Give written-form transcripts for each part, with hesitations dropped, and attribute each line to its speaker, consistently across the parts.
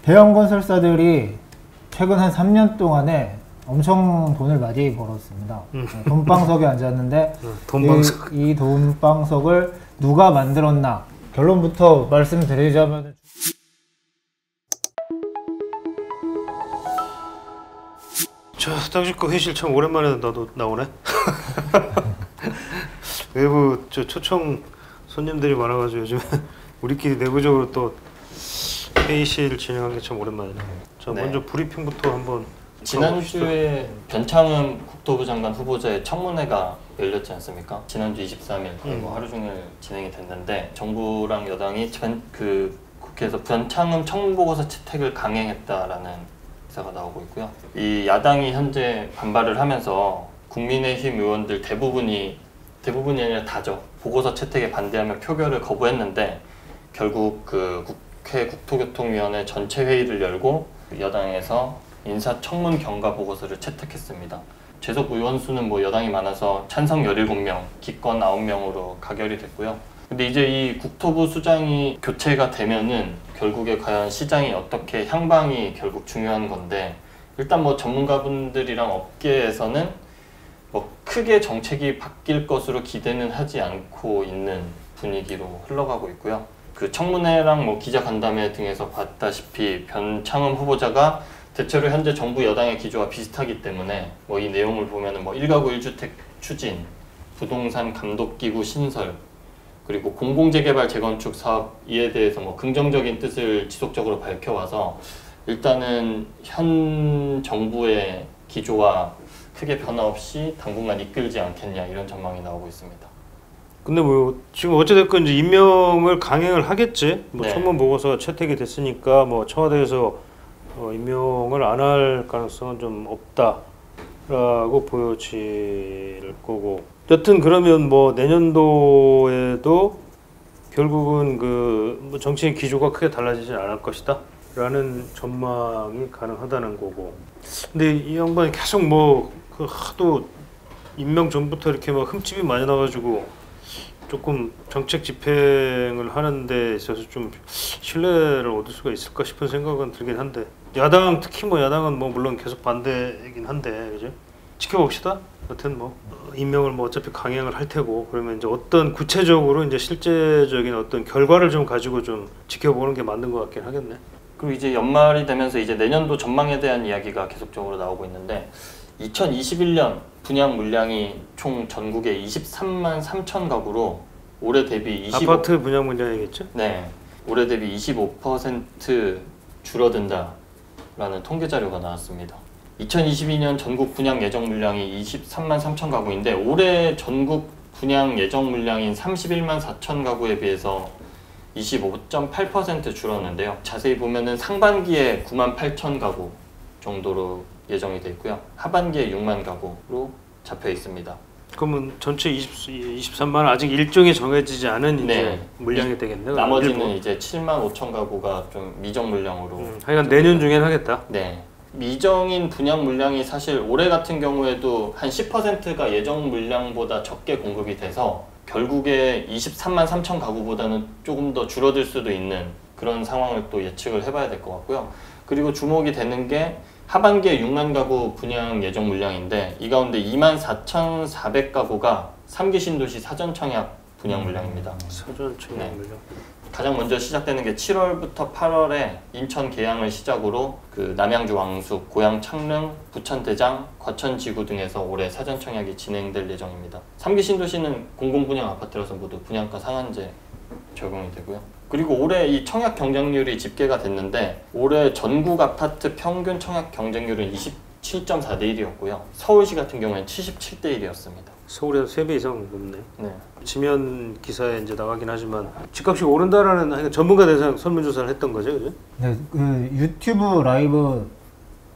Speaker 1: 대형 건설사들이 최근 한 3년 동안에 엄청 돈을 많이 벌었습니다. 돈방석에 앉았는데 이 돈방석을 누가 만들었나? 결론부터 말씀드리자면
Speaker 2: 자, 당신 거 회실 참 오랜만에 나오네. 외부 초청 손님들이 많아가지고 요즘 우리끼리 내부적으로 또 회의실 진행한 게 참 오랜만이네. 자,
Speaker 3: 네.
Speaker 2: 먼저 브리핑부터 한번.
Speaker 3: 지난주에 변창흠 국토부 장관 후보자의 청문회가 열렸지 않습니까? 지난주 23일 하루 종일 진행이 됐는데 정부랑 여당이 국회에서 변창흠 청문보고서 채택을 강행했다라는 기사가 나오고 있고요. 이 야당이 현재 반발을 하면서 국민의힘 의원들 대부분이 아니라 다죠. 보고서 채택에 반대하며 표결을 거부했는데 결국 그 국회 국토교통위원회 전체 회의를 열고 여당에서 인사청문 경과 보고서를 채택했습니다. 재속 의원 수는 여당이 많아서 찬성 17명, 기권 9명으로 가결이 됐고요. 근데 이제 이 국토부 수장이 교체가 되면은 결국에 과연 시장이 어떻게 향방이 결국 중요한 건데, 일단 전문가분들이랑 업계에서는 크게 정책이 바뀔 것으로 기대는 하지 않고 있는 분위기로 흘러가고 있고요. 그 청문회랑 기자간담회 등에서 봤다시피 변창흠 후보자가 대체로 현재 정부 여당의 기조와 비슷하기 때문에 이 내용을 보면은 1가구 1주택 추진, 부동산 감독기구 신설, 그리고 공공재개발 재건축 사업 이에 대해서 긍정적인 뜻을 지속적으로 밝혀와서 일단은 현 정부의 기조와 크게 변화 없이 당분간 이끌지 않겠냐, 이런 전망이 나오고 있습니다.
Speaker 2: 근데 지금 어찌됐건 이제 임명을 강행을 하겠지.
Speaker 3: 네.
Speaker 2: 청문 보고서가 채택이 됐으니까 청와대에서 임명을 안 할 가능성은 좀 없다라고 보여질 거고. 여튼 그러면 내년도에도 결국은 정치인 기조가 크게 달라지지 않을 것이다 라는 전망이 가능하다는 거고. 근데 이 양반이 계속 하도 임명 전부터 이렇게 흠집이 많이 나가지고 조금 정책 집행을 하는 데 있어서 좀 신뢰를 얻을 수가 있을까 싶은 생각은 들긴 한데, 야당, 특히 야당은 물론 계속 반대이긴 한데, 그죠? 지켜봅시다. 여튼 임명을 어차피 강행을 할 테고, 그러면 이제 어떤 구체적으로 이제 실제적인 어떤 결과를 좀 가지고 좀 지켜보는 게 맞는 것 같긴 하겠네.
Speaker 3: 그리고 이제 연말이 되면서 이제 내년도 전망에 대한 이야기가 계속적으로 나오고 있는데, 2021년 분양 물량이 총 전국에 23만 3천 가구로 올해 대비
Speaker 2: 아파트 분양 물량이겠죠?
Speaker 3: 네, 올해 대비 25% 줄어든다라는 통계 자료가 나왔습니다. 2022년 전국 분양 예정 물량이 23만 3천 가구인데 올해 전국 분양 예정 물량인 31만 4천 가구에 비해서 25.8% 줄었는데요. 자세히 보면은 상반기에 9만 8천 가구 정도로 예정이 돼 있고요. 하반기에 6만 가구로 잡혀 있습니다.
Speaker 2: 그러면 전체 23만 아직 일정이 정해지지 않은 이제 물량이 되겠네요.
Speaker 3: 나머지는 이제 7만 5천 가구가 좀 미정 물량으로.
Speaker 2: 하여간 내년 중엔 하겠다.
Speaker 3: 네. 미정인 분양 물량이 사실 올해 같은 경우에도 한 10%가 예정 물량보다 적게 공급이 돼서 결국에 23만 3천 가구보다는 조금 더 줄어들 수도 있는 그런 상황을 또 예측을 해봐야 될 것 같고요. 그리고 주목이 되는 게 하반기에 6만 가구 분양 예정 물량인데 이 가운데 2만 4,400가구가 3기 신도시 사전 청약 분양 물량입니다.
Speaker 2: 사전 청약 물량.
Speaker 3: 가장 먼저 시작되는 게 7월부터 8월에 인천 계양을 시작으로 남양주 왕숙, 고양 창릉, 부천 대장, 과천 지구 등에서 올해 사전 청약이 진행될 예정입니다. 3기 신도시는 공공분양 아파트라서 모두 분양가 상한제 적용이 되고요. 그리고 올해 이 청약 경쟁률이 집계가 됐는데 올해 전국 아파트 평균 청약 경쟁률은 27.4대 1이었고요. 서울시 같은 경우에는 77대 1이었습니다.
Speaker 2: 서울에서 3배 이상 높네.
Speaker 3: 네.
Speaker 2: 지면 기사에 이제 나가긴 하지만 집값이 오른다라는 전문가 대상 설문조사를 했던 거죠, 그죠?
Speaker 1: 네, 유튜브 라이브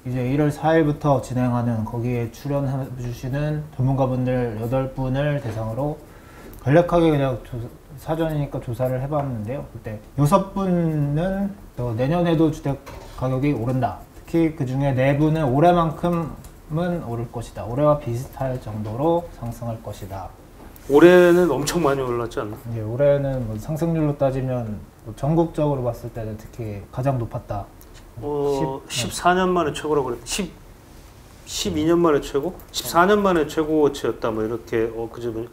Speaker 1: 이제 1월 4일부터 진행하는 거기에 출연해 주시는 전문가분들 8분을 대상으로 간략하게 그냥 사전이니까 조사를 해봤는데요. 그때 6분은 내년에도 주택 가격이 오른다. 특히 그 중에 4분은 올해만큼은 오를 것이다. 올해와 비슷할 정도로 상승할 것이다.
Speaker 2: 올해는 엄청 많이 올랐지 않나?
Speaker 1: 예, 올해는 상승률로 따지면 전국적으로 봤을 때는 특히 가장 높았다.
Speaker 2: 14년 만에 최고라고 그랬. 12년 만에 최고? 14년 만에 최고치였다. 뭐 이렇게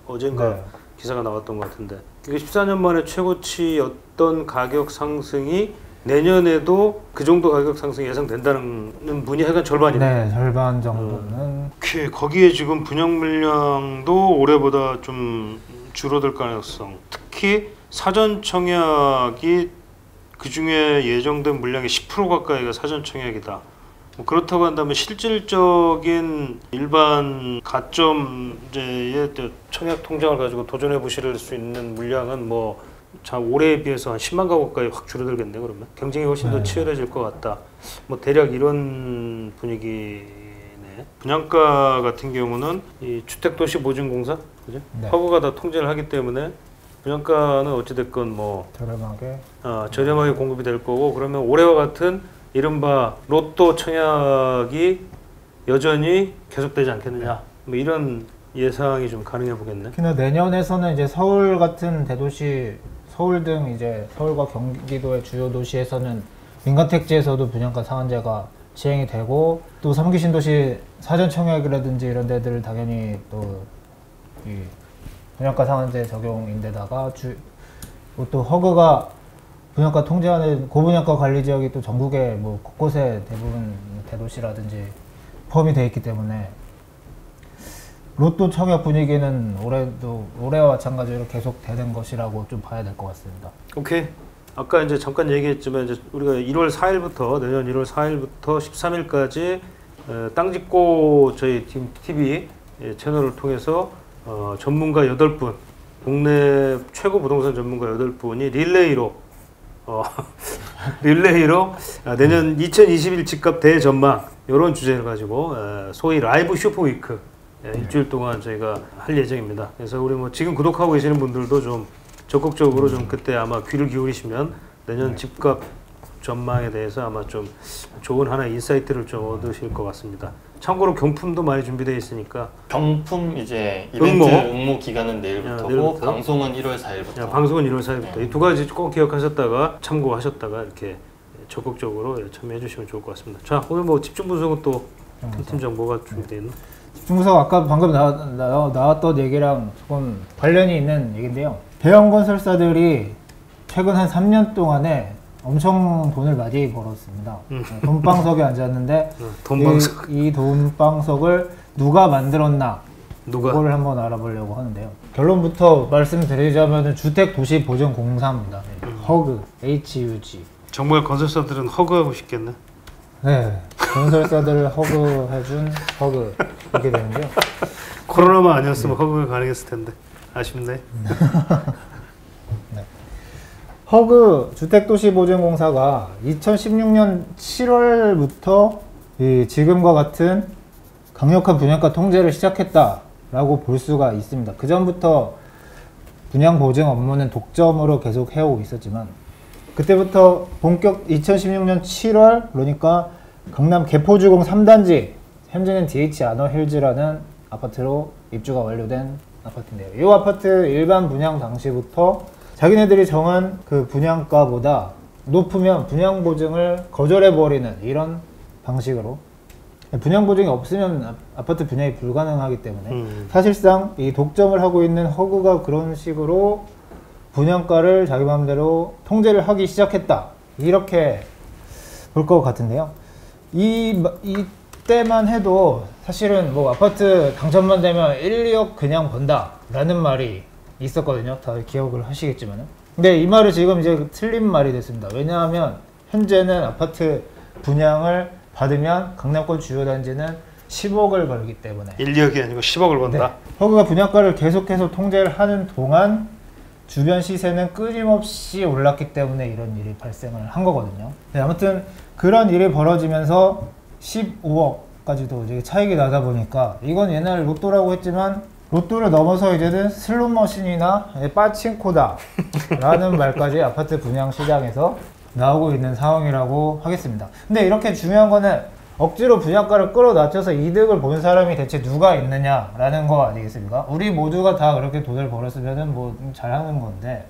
Speaker 2: 어젠가
Speaker 1: 네.
Speaker 2: 기사가 나왔던 것 같은데. 이게 14년 만에 최고치였던 가격 상승이 내년에도 그 정도 가격 상승이 예상된다는 분이 약간 절반이네.
Speaker 1: 네, 절반 정도는.
Speaker 2: 거기에 지금 분양 물량도 올해보다 좀 줄어들 가능성. 특히 사전 청약이 그 중에 예정된 물량의 10% 가까이가 사전 청약이다. 뭐 그렇다고 한다면 실질적인 일반 가점제의 청약 통장을 가지고 도전해 보실 수 있는 물량은 뭐 올해에 비해서 한 10만 가구 가까이 확 줄어들겠네. 그러면 경쟁이 훨씬 더 치열해질 것 같다. 뭐 대략 이런 분위기네. 분양가 같은 경우는 이 주택도시보증공사, 그죠?
Speaker 1: 네.
Speaker 2: 허그가 다 통제를 하기 때문에 분양가는 어찌됐건 뭐 저렴하게 공급이 될 거고, 그러면 올해와 같은 이른바 로또 청약이 여전히 계속되지 않겠느냐, 뭐 이런 예상이 좀 가능해 보겠네.
Speaker 1: 특히나 내년에서는 이제 서울 같은 대도시, 서울 등 이제 서울과 경기도의 주요 도시에서는 민간택지에서도 분양가 상한제가 시행이 되고, 또 3기 신도시 사전 청약이라든지 이런 데들 당연히 또 이 분양가 상한제 적용인데다가 또 허그가 분양가 통제하는 고분양가 관리 지역이 또 전국에 뭐 곳곳에 대부분 대도시라든지 포함이 되어 있기 때문에 로또 청약 분위기는 올해와 마찬가지로 계속 되는 것이라고 좀 봐야 될 것 같습니다.
Speaker 2: 오케이. 아까 이제 잠깐 얘기했지만 이제 우리가 1월 4일부터 내년 1월 4일부터 13일까지 땅짓고 저희 TV 채널을 통해서 전문가 8분, 국내 최고 부동산 전문가 8분이 릴레이로 내년 2021 집값 대전망 이런 주제를 가지고 소위 라이브 슈퍼위크 일주일 동안 저희가 할 예정입니다. 그래서 우리 뭐 지금 구독하고 계시는 분들도 좀 적극적으로 좀 그때 아마 귀를 기울이시면 내년 집값 전망에 대해서 아마 좀 좋은 하나의 인사이트를 좀 얻으실 것 같습니다. 참고로 경품도 많이 준비되어 있으니까.
Speaker 3: 경품 이제 이벤트 응모 기간은 내일부터고
Speaker 2: 내일부터.
Speaker 3: 방송은 1월 4일부터.
Speaker 2: 방송은 1월 4일부터. 이 두 가지 꼭 기억하셨다가 참고하셨다가 이렇게 적극적으로 참여해 주시면 좋을 것 같습니다. 자, 오늘 뭐 집중 분석은 또 팀 정보가 준비되어 있나?
Speaker 1: 집중 분석 아까 방금 나왔던 얘기랑 조금 관련이 있는 얘기인데요. 대형 건설사들이 최근 한 3년 동안에 엄청 돈을 많이 벌었습니다. 돈방석에 앉았는데
Speaker 2: 돈방석.
Speaker 1: 이 돈방석을 누가 만들었나
Speaker 2: 누가?
Speaker 1: 그걸 한번 알아보려고 하는데요. 결론부터 말씀드리자면 주택도시보증공사입니다. 허그, HUG.
Speaker 2: 정말 건설사들은 허그하고 싶겠네.
Speaker 1: 네, 건설사들을 허그해준 허그 이렇게 되는데요.
Speaker 2: 코로나만 아니었으면 허그가 가능했을 텐데 아쉽네.
Speaker 1: 허그 주택도시보증공사가 2016년 7월부터 지금과 같은 강력한 분양가 통제를 시작했다라고 볼 수가 있습니다. 그 전부터 분양 보증 업무는 독점으로 계속 해오고 있었지만 그때부터 본격 2016년 7월 그러니까 강남 개포주공 3단지 현재는 DH 아너힐즈라는 아파트로 입주가 완료된 아파트인데요. 이 아파트 일반 분양 당시부터 자기네들이 정한 그 분양가보다 높으면 분양 보증을 거절해버리는 이런 방식으로 분양 보증이 없으면 아파트 분양이 불가능하기 때문에 사실상 이 독점을 하고 있는 허그가 그런 식으로 분양가를 자기 마음대로 통제를 하기 시작했다 이렇게 볼 것 같은데요. 이때만 해도 사실은 뭐 아파트 당첨만 되면 1, 2억 그냥 번다 라는 말이 있었거든요. 다 기억을 하시겠지만은. 근데 이 말은 지금 이제 틀린 말이 됐습니다. 왜냐하면 현재는 아파트 분양을 받으면 강남권 주요 단지는 10억을 벌기 때문에
Speaker 2: 1, 2억이 아니고 10억을 번다.
Speaker 1: 네. 허그가 분양가를 계속해서 통제를 하는 동안 주변 시세는 끊임없이 올랐기 때문에 이런 일이 발생을 한 거거든요. 네, 아무튼 그런 일이 벌어지면서 15억까지도 이제 차익이 나다 보니까 이건 옛날 로또라고 했지만 로또를 넘어서 이제는 슬롯머신이나 빠칭코다 라는 말까지 아파트 분양 시장에서 나오고 있는 상황이라고 하겠습니다. 근데 이렇게 중요한 거는 억지로 분양가를 끌어낮춰서 이득을 본 사람이 대체 누가 있느냐라는 거 아니겠습니까? 우리 모두가 다 그렇게 돈을 벌었으면 뭐 잘하는 건데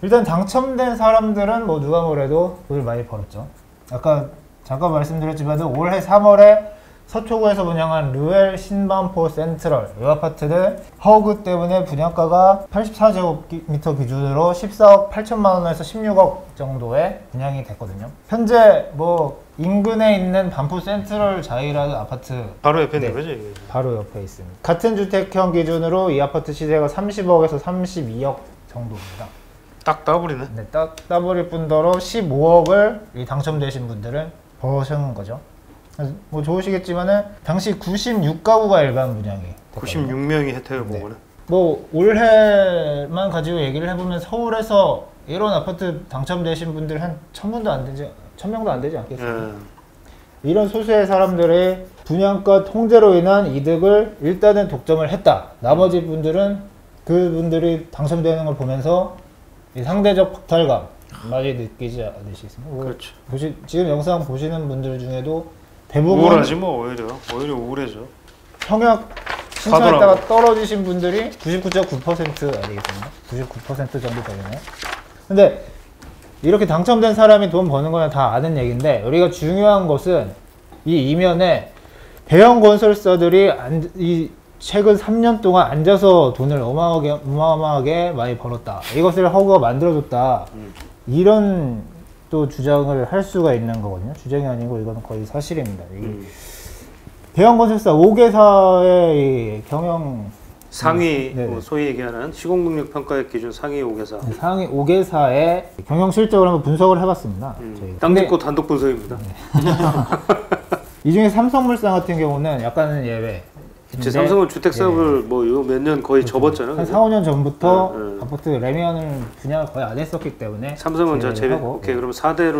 Speaker 1: 일단 당첨된 사람들은 뭐 누가 뭐래도 돈을 많이 벌었죠. 아까 잠깐 말씀드렸지만 올해 3월에 서초구에서 분양한 르웰 신반포 센트럴 이 아파트는 허그 때문에 분양가가 84제곱미터 기준으로 14억 8천만 원에서 16억 정도에 분양이 됐거든요. 현재 뭐 인근에 있는 반포 센트럴 자이라는 아파트
Speaker 2: 바로 옆에 있는
Speaker 1: 네.
Speaker 2: 거죠? 이게?
Speaker 1: 바로 옆에 있습니다. 같은 주택형 기준으로 이 아파트 시세가 30억에서 32억 정도입니다.
Speaker 2: 딱 따버리네.
Speaker 1: 네, 따버릴 뿐더러 15억을 당첨되신 분들은 버시는 거죠. 뭐 좋으시겠지만은 당시 96가구가 일반 분양이 됐거든요.
Speaker 2: 96명이 혜택을 본
Speaker 1: 네.
Speaker 2: 거네.
Speaker 1: 뭐 올해만 가지고 얘기를 해보면 서울에서 이런 아파트 당첨되신 분들 한 1000분도 안 되지, 1000명도 안 되지 않겠습니까?
Speaker 2: 예.
Speaker 1: 이런 소수의 사람들의 분양가 통제로 인한 이득을 일단은 독점을 했다. 나머지 분들은 그분들이 당첨되는 걸 보면서 이 상대적 박탈감 많이 느끼지 않으시겠습니까?
Speaker 2: 그렇죠.
Speaker 1: 지금 영상 보시는 분들 중에도 대부분
Speaker 2: 우울하지 뭐 오히려 우울해져.
Speaker 1: 청약 신청했다가 떨어지신 분들이 99.9% 아니겠습니까? 99% 정도 되겠네요. 근데 이렇게 당첨된 사람이 돈 버는 거는 다 아는 얘기인데 우리가 중요한 것은 이 이면에 대형 건설사들이 이 최근 3년 동안 앉아서 돈을 어마어마하게 많이 벌었다. 이것을 허구가 만들어줬다. 이런 또 주장을 할 수가 있는 거거든요. 주장이 아니고 이거는 거의 사실입니다. 대형 건설사 5개사의 경영
Speaker 2: 상위
Speaker 1: 네네.
Speaker 2: 뭐 소위 얘기하는 시공능력 평가액 기준 상위 5개사.
Speaker 1: 상위 5개사의 경영 실적을 한번 분석을 해봤습니다. 저희가.
Speaker 2: 땅
Speaker 1: 근데
Speaker 2: 짚고 단독 분석입니다.
Speaker 1: 이 중에 삼성물산 같은 경우는 약간은 예외.
Speaker 2: 제 삼성은 주택 사업을 뭐 몇 년 거의 접었잖아요.
Speaker 1: 한 4, 5년 전부터
Speaker 2: 네, 네.
Speaker 1: 아파트 레미안을 분양을 거의 안 했었기 때문에
Speaker 2: 삼성은 자
Speaker 1: 제외를
Speaker 2: 제외.
Speaker 1: 하고,
Speaker 2: 오케이 그럼 4대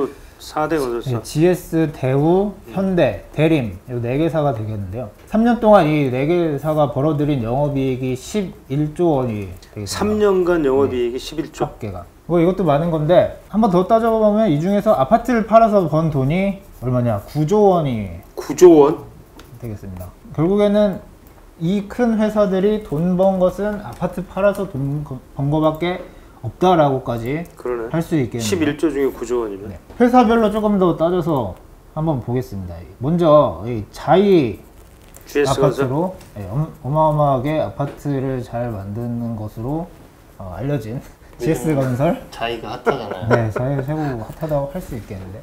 Speaker 2: 건설사.
Speaker 1: GS, 대우, 현대, 대림 이 4개사가 되겠는데요. 3년 동안 이 4개사가 벌어들인 영업이익이 11조 원이 되겠습니다.
Speaker 2: 3년간 영업이익이 11조.
Speaker 1: 합계가. 뭐 이것도 많은 건데 한번 더 따져보면 이 중에서 아파트를 팔아서 번 돈이 얼마냐? 9조 원이
Speaker 2: 9조 원.
Speaker 1: 되겠습니다. 결국에는 이 큰 회사들이 돈 번 것은 아파트 팔아서 돈 번 거밖에 없다라고까지
Speaker 2: 그러네.
Speaker 1: 할 수 있겠네요.
Speaker 2: 11조 중에 9조 원이면.
Speaker 1: 네. 회사별로 조금 더 따져서 한번 보겠습니다. 먼저 이 자이
Speaker 2: GS 건설.
Speaker 1: 아파트로 어마어마하게 아파트를 잘 만드는 것으로 알려진 GS 건설.
Speaker 3: 자이가 핫하잖아요.
Speaker 1: 네, 자이 최고 핫하다고 할 수 있겠는데.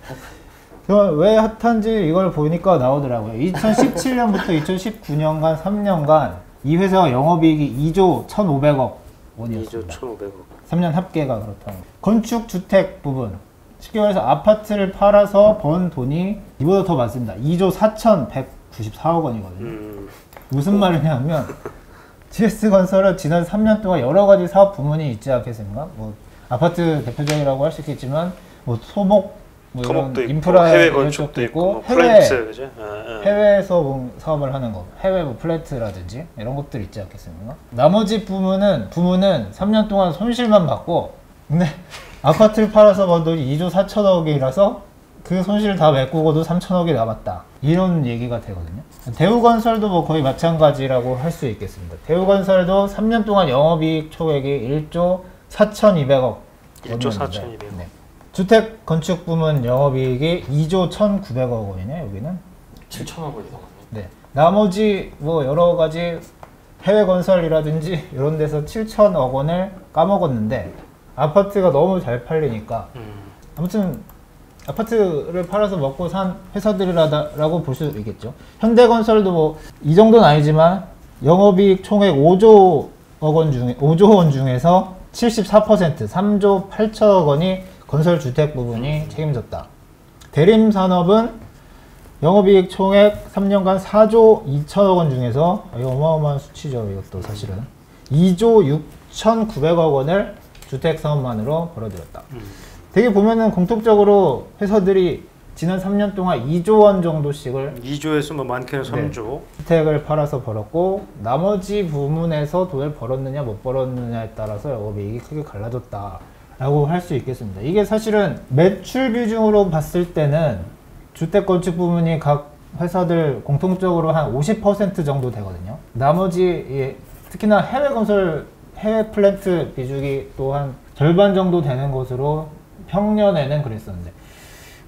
Speaker 1: 그럼 왜 핫한지 이걸 보니까 나오더라고요. 2017년부터 2019년간 3년간 이 회사가 영업이익이 2조 1,500억
Speaker 2: 2조
Speaker 1: 원이었습니다.
Speaker 2: 1,500억.
Speaker 1: 3년 합계가 그렇다는 거예요. 건축 주택 부분 쉽게 말해서 아파트를 팔아서 번 돈이 이보다 더 많습니다. 2조 4,194억 원이거든요. 무슨 말이냐면 GS건설은 지난 3년 동안 여러 가지 사업 부문이 있지 않겠습니까? 뭐 아파트 대표적이라고 할 수 있겠지만 뭐 소목 뭐 이런
Speaker 2: 토목도 있고
Speaker 1: 인프라
Speaker 2: 해외
Speaker 1: 이런
Speaker 2: 건축도
Speaker 1: 쪽도
Speaker 2: 있고 뭐
Speaker 1: 해외
Speaker 2: 플랜트 그죠?
Speaker 1: 해외에서 뭐 사업을 하는 거, 해외 뭐 플랜트라든지 이런 것들 있지 않겠습니까? 나머지 부문은 3년 동안 손실만 봤고, 근데 아파트를 팔아서 번 돈이 2조 4천억이라서 그 손실 다 메꾸고도 3천억이 남았다. 이런 얘기가 되거든요. 대우건설도 뭐 거의 마찬가지라고 할 수 있겠습니다. 대우건설도 3년 동안 영업이익 총액이 1조 4,200억.
Speaker 2: 1조 4,200억.
Speaker 1: 네. 주택 건축 부문 영업이익이 2조 1,900억 원이네 여기는.
Speaker 3: 7천억 원이 넘었네.
Speaker 1: 네. 나머지 뭐 여러 가지 해외 건설이라든지 이런 데서 7천억 원을 까먹었는데 아파트가 너무 잘 팔리니까 아무튼 아파트를 팔아서 먹고 산 회사들이라고 볼 수 있겠죠. 현대건설도 뭐 이 정도는 아니지만 영업이익 총액 5조 원 중에서 74% 3조 8천억 원이 건설 주택 부분이 책임졌다. 대림산업은 영업이익 총액 3년간 4조 2천억 원 중에서 어마어마한 수치죠. 이것도 사실은 2조 6,900억 원을 주택 사업만으로 벌어들였다. 되게 보면은 공통적으로 회사들이 지난 3년 동안 2조 원 정도씩을
Speaker 2: 2조에서 뭐 많게는 3조.
Speaker 1: 주택을 팔아서 벌었고 나머지 부문에서 돈을 벌었느냐 못 벌었느냐에 따라서 영업이익이 크게 갈라졌다 라고 할 수 있겠습니다. 이게 사실은 매출 비중으로 봤을 때는 주택건축 부문이 각 회사들 공통적으로 한 50% 정도 되거든요. 나머지 특히나 해외 플랜트 비중이 또 한 절반 정도 되는 것으로 평년에는 그랬었는데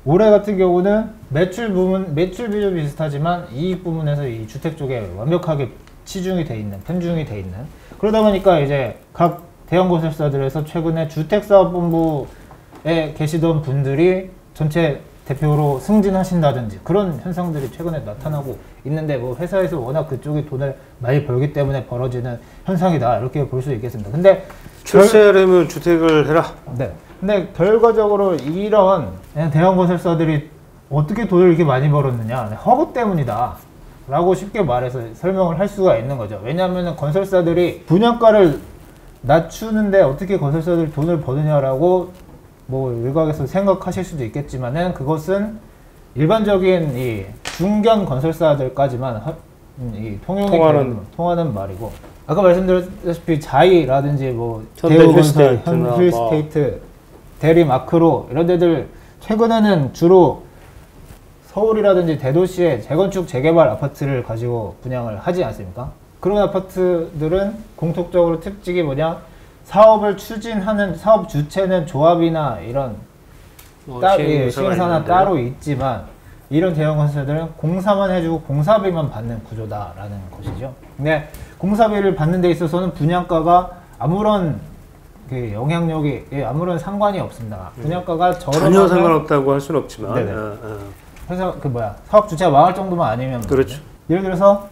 Speaker 1: 올해 같은 경우는 매출 비율 비슷하지만 이익 부분에서 이 주택 쪽에 완벽하게 치중이 돼 있는, 편중이 돼 있는. 그러다 보니까 이제 각 대형 건설사들에서 최근에 주택사업본부에 계시던 분들이 전체 대표로 승진하신다든지 그런 현상들이 최근에 나타나고 있는데, 뭐 회사에서 워낙 그쪽이 돈을 많이 벌기 때문에 벌어지는 현상이다, 이렇게 볼 수 있겠습니다. 근데
Speaker 2: 출세하려면 주택을 해라.
Speaker 1: 네. 근데 결과적으로 이런 대형 건설사들이 어떻게 돈을 이렇게 많이 벌었느냐, 허구 때문이다 라고 쉽게 말해서 설명을 할 수가 있는 거죠. 왜냐하면 건설사들이 분양가를 낮추는데 어떻게 건설사들이 돈을 버느냐라고 뭐 일각에서 생각하실 수도 있겠지만은, 그것은 일반적인 이 중견 건설사들까지만 통하는 말이고, 아까 말씀드렸다시피 자이라든지 뭐 대우건설, 현힐스테이트, 대리마크로 이런 데들 최근에는 주로 서울이라든지 대도시에 재건축 재개발 아파트를 가지고 분양을 하지 않습니까? 그런 아파트들은 공통적으로 특징이 뭐냐, 사업을 추진하는 사업 주체는 조합이나 이런 시행사나 따로 있지만, 이런 대형 건설들은 공사만 해주고 공사비만 받는 구조다라는 것이죠. 근데 공사비를 받는 데 있어서는 분양가가 아무런 그 영향력이, 아무런 상관이 없습니다. 분양가가
Speaker 2: 전혀 상관없다고 할 수는 없지만,
Speaker 1: 회사 사업 주체가 망할 정도만 아니면,
Speaker 2: 그렇죠.
Speaker 1: 예를 들어서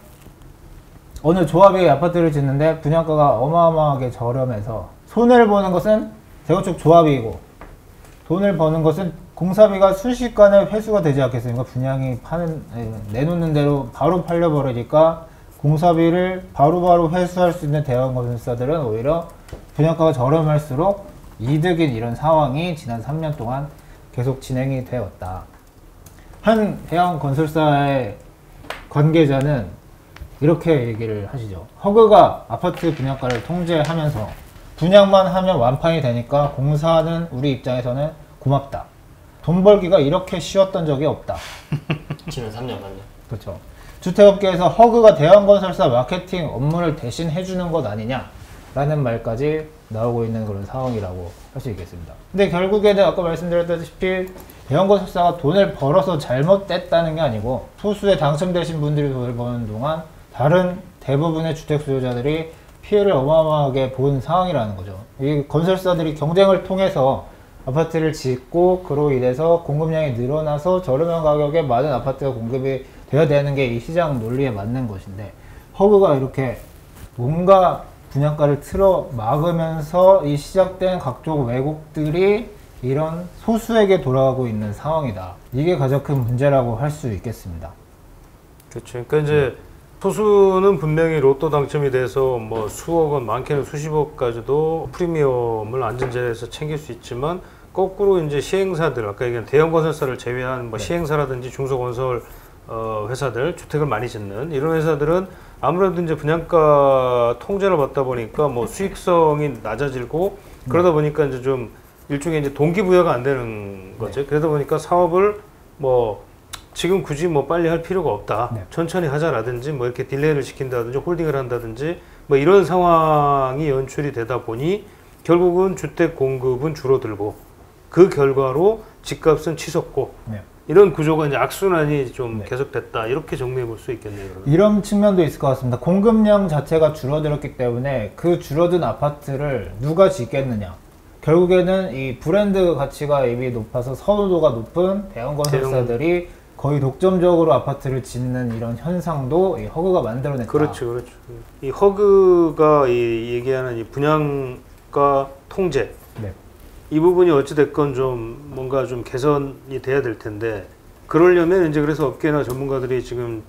Speaker 1: 어느 조합이 아파트를 짓는데 분양가가 어마어마하게 저렴해서 손해를 보는 것은 재건축 조합이고, 돈을 버는 것은 공사비가 순식간에 회수가 되지 않겠습니까? 분양이 내놓는 대로 바로 팔려버리니까 공사비를 바로바로 회수할 수 있는 대형 건설사들은 오히려 분양가가 저렴할수록 이득인 이런 상황이 지난 3년 동안 계속 진행이 되었다. 한 대형 건설사의 관계자는 이렇게 얘기를 하시죠. 허그가 아파트 분양가를 통제하면서 분양만 하면 완판이 되니까 공사는 우리 입장에서는 고맙다. 돈 벌기가 이렇게 쉬웠던 적이 없다.
Speaker 3: 지난 3년간요.
Speaker 1: 그렇죠. 주택업계에서 허그가 대형 건설사 마케팅 업무를 대신 해주는 것 아니냐라는 말까지 나오고 있는 그런 상황이라고 할 수 있겠습니다. 근데 결국에는 아까 말씀드렸다시피 대형 건설사가 돈을 벌어서 잘못됐다는 게 아니고, 소수의 당첨되신 분들이 돈을 버는 동안 다른 대부분의 주택 소유자들이 피해를 어마어마하게 본 상황이라는 거죠. 이 건설사들이 경쟁을 통해서 아파트를 짓고, 그로 인해서 공급량이 늘어나서 저렴한 가격에 많은 아파트가 공급이 되어야 되는 게 이 시장 논리에 맞는 것인데, 허그가 이렇게 뭔가 분양가를 틀어 막으면서 이 시작된 각종 왜곡들이 이런 소수에게 돌아가고 있는 상황이다. 이게 가장 큰 문제라고 할 수 있겠습니다.
Speaker 2: 그렇죠. 그러니까 이제 소수는 분명히 로또 당첨이 돼서 뭐 수억 원, 많게는 수십억까지도 프리미엄을 안전자리에서 챙길 수 있지만, 거꾸로 이제 시행사들, 아까 얘기한 대형 건설사를 제외한 뭐 시행사라든지 중소건설 회사들, 주택을 많이 짓는 이런 회사들은 아무래도 이제 분양가 통제를 받다 보니까 뭐 수익성이 낮아지고, 그러다 보니까 이제 좀 일종의 이제 동기부여가 안 되는 거죠. 그러다 보니까 사업을 뭐 지금 굳이 뭐 빨리 할 필요가 없다, 천천히 하자라든지 뭐 이렇게 딜레이를 시킨다든지 홀딩을 한다든지 뭐 이런 상황이 연출이 되다 보니 결국은 주택 공급은 줄어들고, 그 결과로 집값은 치솟고, 이런 구조가 이제 악순환이 좀 계속됐다, 이렇게 정리해 볼 수 있겠네요. 그러면.
Speaker 1: 이런 측면도 있을 것 같습니다. 공급량 자체가 줄어들었기 때문에 그 줄어든 아파트를 누가 짓겠느냐. 결국에는 이 브랜드 가치가 이미 높아서 선호도가 높은 대형 건설사들이 거의 독점적으로 아파트를 짓는 이런 현상도 이 허그가 만들어냈다.
Speaker 2: 그렇죠, 그렇죠. 이 허그가 얘기하는 이 분양가 통제, 이 부분이 어찌됐건 좀 뭔가 좀 개선이 돼야 될 텐데, 그러려면 이제 그래서 업계나 전문가들이 지금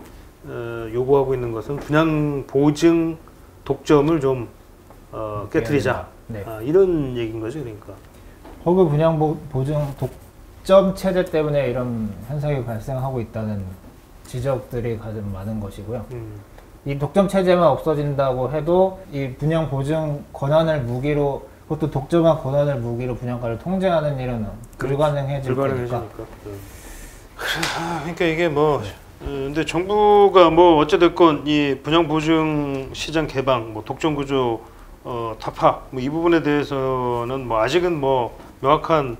Speaker 2: 요구하고 있는 것은 분양 보증 독점을 좀 깨트리자. 이런 얘기인 거죠, 그러니까.
Speaker 1: 허그 분양 보증 독점 체제 때문에 이런 현상이 발생하고 있다는 지적들이 가장 많은 것이고요. 이 독점 체제만 없어진다고 해도 이 분양 보증 권한을 무기로, 그것도 독점한 권한을 무기로 분양가를 통제하는 일은 불가능해질 테니까.
Speaker 2: 그러니까 이게 뭐 근데 정부가 뭐 어찌됐건 이 분양 보증 시장 개방, 뭐 독점 구조 타파, 뭐 이 부분에 대해서는 뭐 아직은 뭐 명확한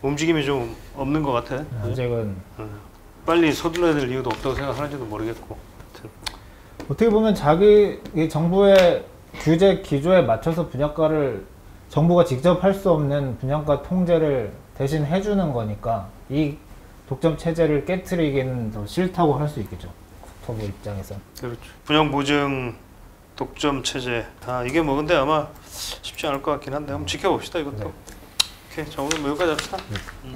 Speaker 2: 움직임이 좀 없는 것 같아.
Speaker 1: 아직은
Speaker 2: 빨리 서둘러야 될 이유도 없다고 생각하는지도 모르겠고. 하여튼.
Speaker 1: 어떻게 보면 자기 이 정부의 규제 기조에 맞춰서 분양가를 정부가 직접 할 수 없는 분양가 통제를 대신 해주는 거니까 이 독점 체제를 깨트리기는 더 싫다고 할 수 있겠죠. 국토부 입장에서.
Speaker 2: 그렇죠. 분양 보증 독점 체제. 이게 뭐 근데 아마 쉽지 않을 것 같긴 한데 한번 지켜봅시다 이것도.
Speaker 1: 네.
Speaker 2: 오케이. 자 오늘 뭐 여기까지 합시다.
Speaker 1: 네.